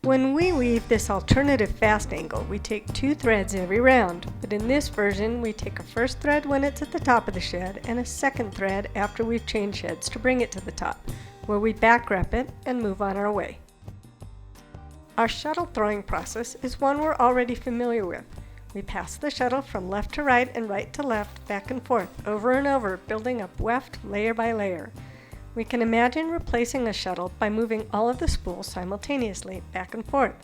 When we weave this alternative fast angle, we take 2 threads every round, but in this version we take a first thread when it's at the top of the shed and a second thread after we've changed sheds to bring it to the top, where we back wrap it and move on our way. Our shuttle throwing process is one we're already familiar with. We pass the shuttle from left to right and right to left, back and forth, over and over, building up weft layer by layer. We can imagine replacing a shuttle by moving all of the spools simultaneously, back and forth.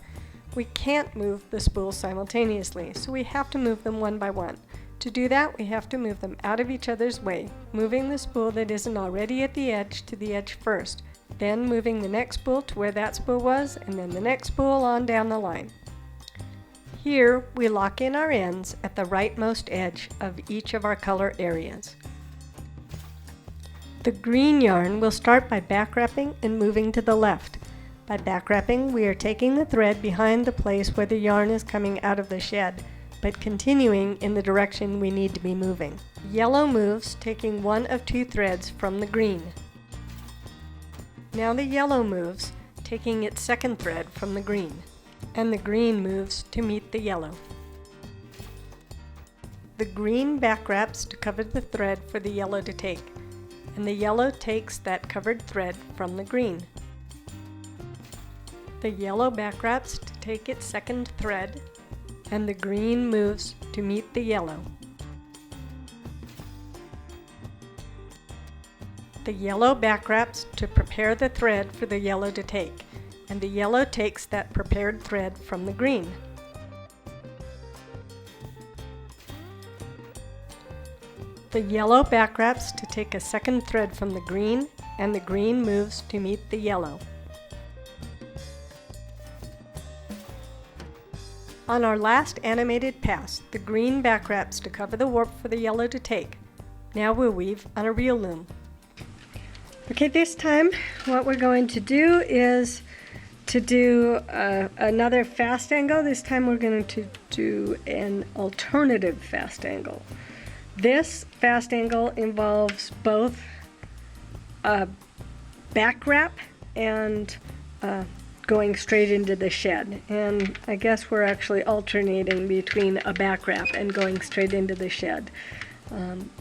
We can't move the spools simultaneously, so we have to move them one by one. To do that, we have to move them out of each other's way, moving the spool that isn't already at the edge to the edge first, then moving the next spool to where that spool was, and then the next spool on down the line. Here, we lock in our ends at the rightmost edge of each of our color areas. The green yarn will start by back wrapping and moving to the left. By back wrapping, we are taking the thread behind the place where the yarn is coming out of the shed, but continuing in the direction we need to be moving. Yellow moves, taking one of 2 threads from the green. Now the yellow moves, taking its second thread from the green, and the green moves to meet the yellow. The green back wraps to cover the thread for the yellow to take, and the yellow takes that covered thread from the green. The yellow back wraps to take its second thread, and the green moves to meet the yellow. The yellow back wraps to prepare the thread for the yellow to take, and the yellow takes that prepared thread from the green. The yellow back wraps to take a second thread from the green, and the green moves to meet the yellow. On our last animated pass, the green back wraps to cover the warp for the yellow to take. Now we'll weave on a real loom. Okay, this time what we're going to do is to do another fast angle. This time we're going to do an alternative fast angle. This fast angle involves both a back wrap and going straight into the shed. And I guess we're actually alternating between a back wrap and going straight into the shed.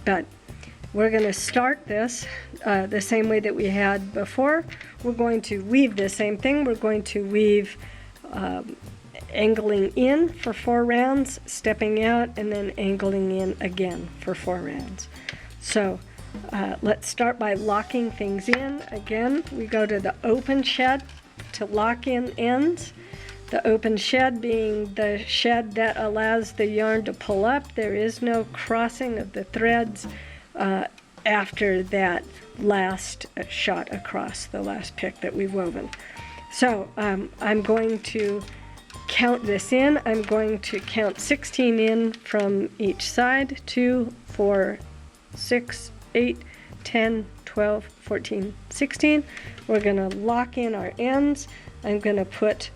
But we're going to start this the same way that we had before. We're going to weave the same thing. We're going to weave angling in for 4 rounds, stepping out, and then angling in again for 4 rounds. So let's start by locking things in. Again, we go to the open shed to lock in ends. The open shed being the shed that allows the yarn to pull up. There is no crossing of the threads after that last shot across, the last pick that we've woven. So I'm going to count this in. I'm going to count 16 in from each side. 2, 4, 6, 8, 10, 12, 14, 16. We're going to lock in our ends. I'm going to put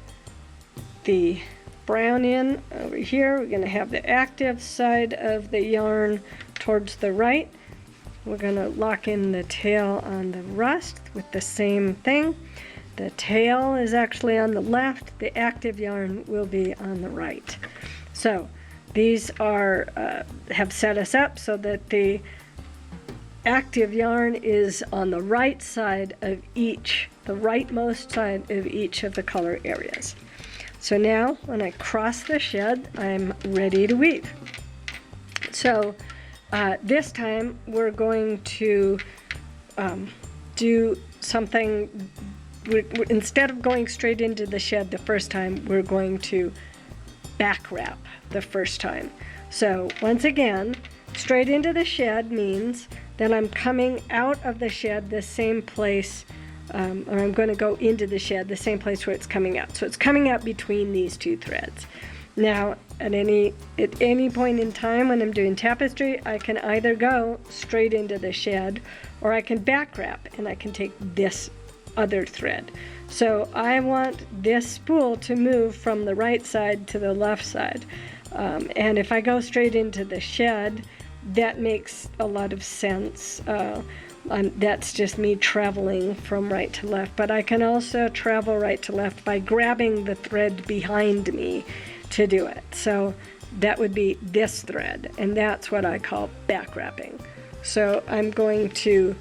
the brown in over here. We're going to have the active side of the yarn towards the right. We're going to lock in the tail on the rust with the same thing. The tail is actually on the left. The active yarn will be on the right. So these are have set us up so that the active yarn is on the right side of each, the rightmost side of each of the color areas. So now when I cross the shed, I'm ready to weave. So this time we're going to do something. Instead of going straight into the shed the first time, we're going to back wrap the first time. So once again, straight into the shed means that I'm coming out of the shed the same place, or I'm going to go into the shed the same place where it's coming out. So it's coming out between these 2 threads. Now, at any point in time when I'm doing tapestry, I can either go straight into the shed, or I can back wrap and I can take this other thread. So I want this spool to move from the right side to the left side. And if I go straight into the shed, that makes a lot of sense. That's just me traveling from right to left, but I can also travel right to left by grabbing the thread behind me to do it. So that would be this thread, and that's what I call back wrapping. So I'm going to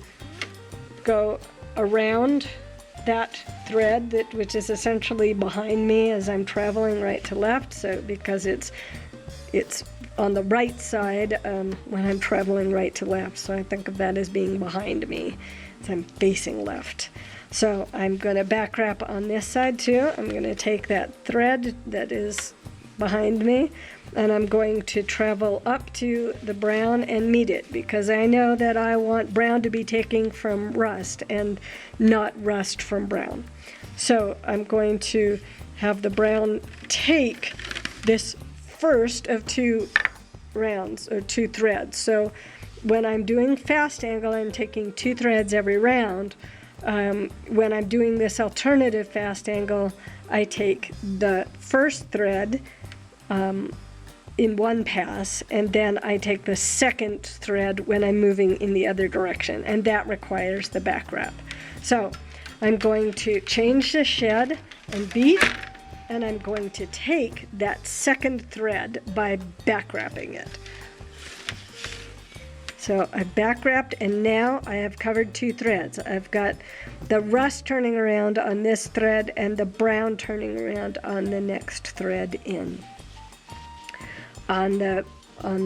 go around that thread, which is essentially behind me as I'm traveling right to left, so because it's on the right side when I'm traveling right to left, so I think of that as being behind me as I'm facing left. So I'm going to back wrap on this side too. I'm going to take that thread that is behind me, and I'm going to travel up to the brown and meet it, because I know that I want brown to be taking from rust and not rust from brown. So I'm going to have the brown take this first of two rounds or two threads. So when I'm doing fast angle, I'm taking two threads every round. When I'm doing this alternative fast angle, I take the first thread in one pass, and then I take the second thread when I'm moving in the other direction, and that requires the back wrap. So I'm going to change the shed and beat, and I'm going to take that second thread by back wrapping it. So I back wrapped, and now I have covered two threads. I've got the rust turning around on this thread and the brown turning around on the next thread in. On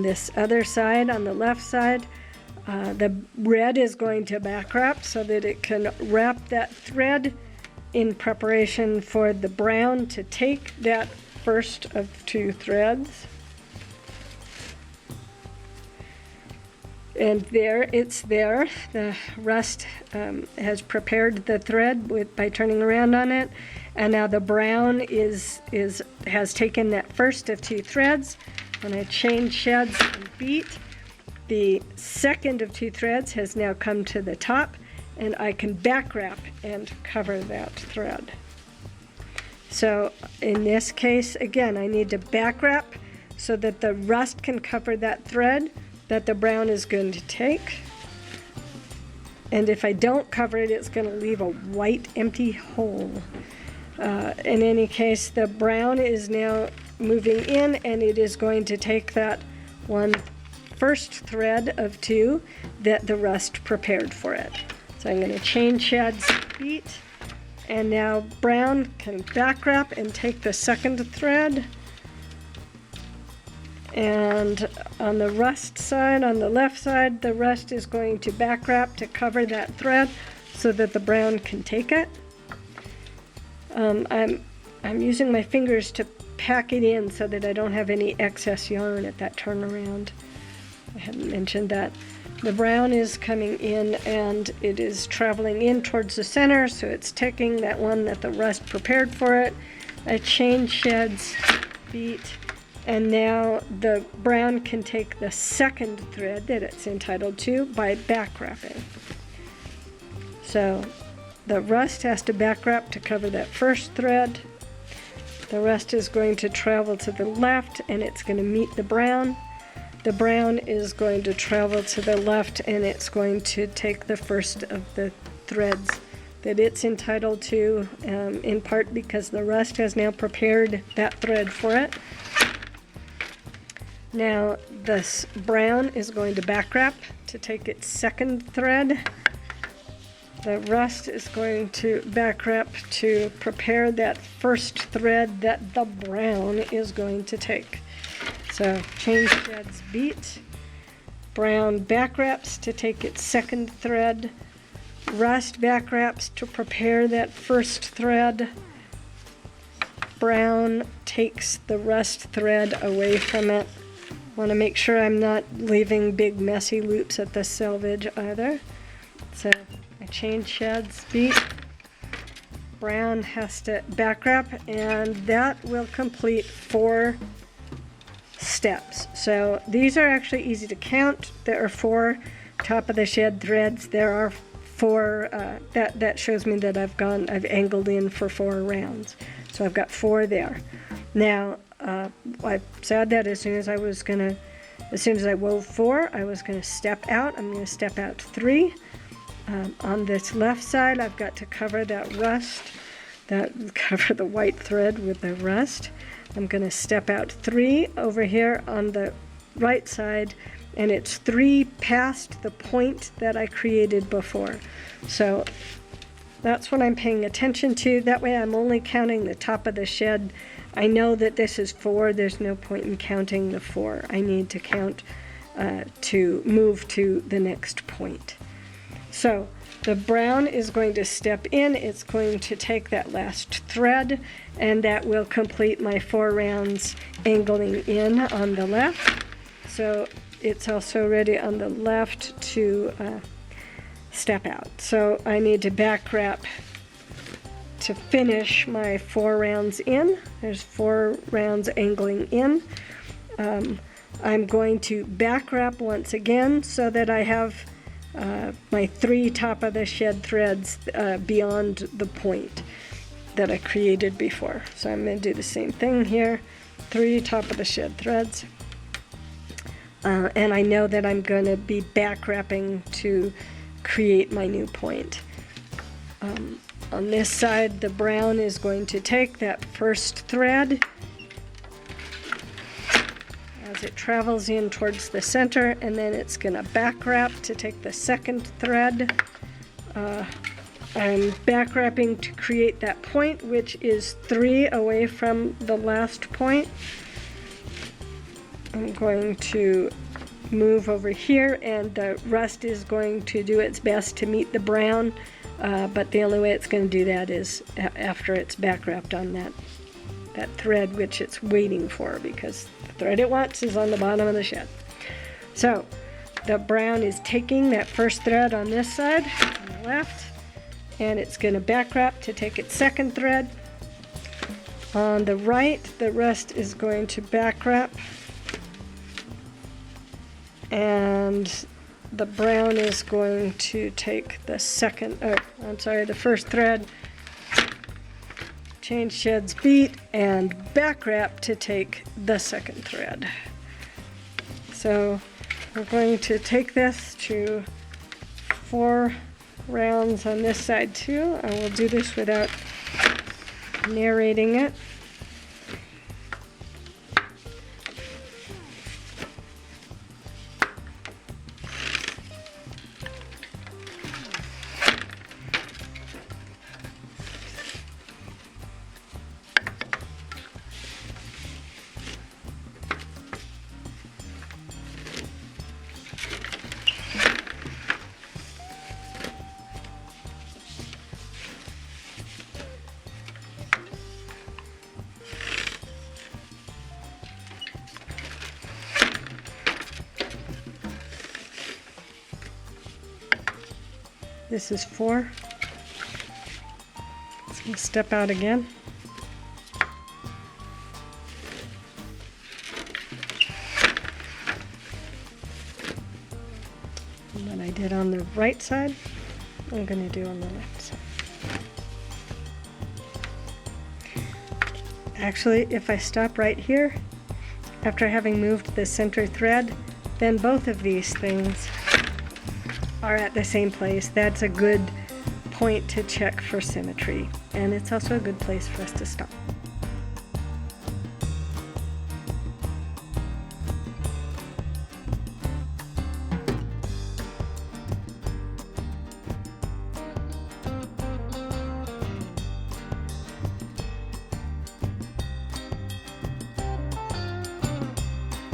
this other side, on the left side, the red is going to back wrap so that it can wrap that thread in preparation for the brown to take that first of two threads. And there, it's there. The rust has prepared the thread by turning around on it, and now the brown has taken that first of two threads. When I change sheds and beat, the second of two threads has now come to the top, and I can back wrap and cover that thread. So in this case, again, I need to back wrap so that the rust can cover that thread that the brown is going to take. And if I don't cover it, it's going to leave a white empty hole. In any case, the brown is now moving in, and it is going to take that one first thread of two that the rust prepared for it. So I'm going to chain sheds, beat, and now brown can back wrap and take the second thread. And on the rust side, on the left side, the rust is going to back wrap to cover that thread so that the brown can take it. I'm using my fingers to pack it in so that I don't have any excess yarn at that turnaround. I hadn't mentioned that. The brown is coming in, and it is traveling in towards the center, so it's taking that one that the rust prepared for it. I chain sheds, beat, and now the brown can take the second thread that it's entitled to by back wrapping. So the rust has to back wrap to cover that first thread. The rust is going to travel to the left, and it's going to meet the brown. The brown is going to travel to the left, and it's going to take the first of the threads that it's entitled to, in part because the rust has now prepared that thread for it. Now this brown is going to back wrap to take its second thread. The rust is going to back wrap to prepare that first thread that the brown is going to take. So chain sheds, beat, brown back wraps to take its second thread, rust back wraps to prepare that first thread, brown takes the rust thread away from it. Want to make sure I'm not leaving big messy loops at the selvage either. So I chain sheds, beat, brown has to back wrap, and that will complete 4 steps. So these are actually easy to count. There are 4 top of the shed threads. There are 4, that shows me that I've angled in for 4 rounds. So I've got 4 there. Now, I said that as soon as I wove 4, I was gonna step out. I'm gonna step out 3. On this left side, I've got to cover that rust, cover the white thread with the rust. I'm going to step out 3 over here on the right side, and it's 3 past the point that I created before. So that's what I'm paying attention to. That way I'm only counting the top of the shed. I know that this is 4. There's no point in counting the 4. I need to count to move to the next point. So the brown is going to step in. It's going to take that last thread, and that will complete my 4 rounds angling in on the left. So it's also ready on the left to step out. So I need to back wrap to finish my 4 rounds in. There's 4 rounds angling in. I'm going to back wrap once again so that I have my 3 top of the shed threads beyond the point that I created before. So I'm going to do the same thing here, 3 top of the shed threads. And I know that I'm going to be back wrapping to create my new point. On this side, the brown is going to take that first thread as it travels in towards the center, and then it's going to back wrap to take the second thread. I'm back wrapping to create that point, which is 3 away from the last point. I'm going to move over here, and the rust is going to do its best to meet the brown, but the only way it's going to do that is after it's back wrapped on that thread which it's waiting for, because the thread it wants is on the bottom of the shed. So the brown is taking that first thread on this side on the left, and it's going to back wrap to take its second thread. On the right, the rest is going to back wrap, and the brown is going to take the the first thread, change shed's beat, and back wrap to take the second thread. So we're going to take this to 4 rounds on this side too. I will do this without narrating it. This is 4. It's going to step out again. And what I did on the right side, I'm going to do on the left side. Actually, if I stop right here, after having moved the center thread, then both of these things are at the same place. That's a good point to check for symmetry, and it's also a good place for us to stop.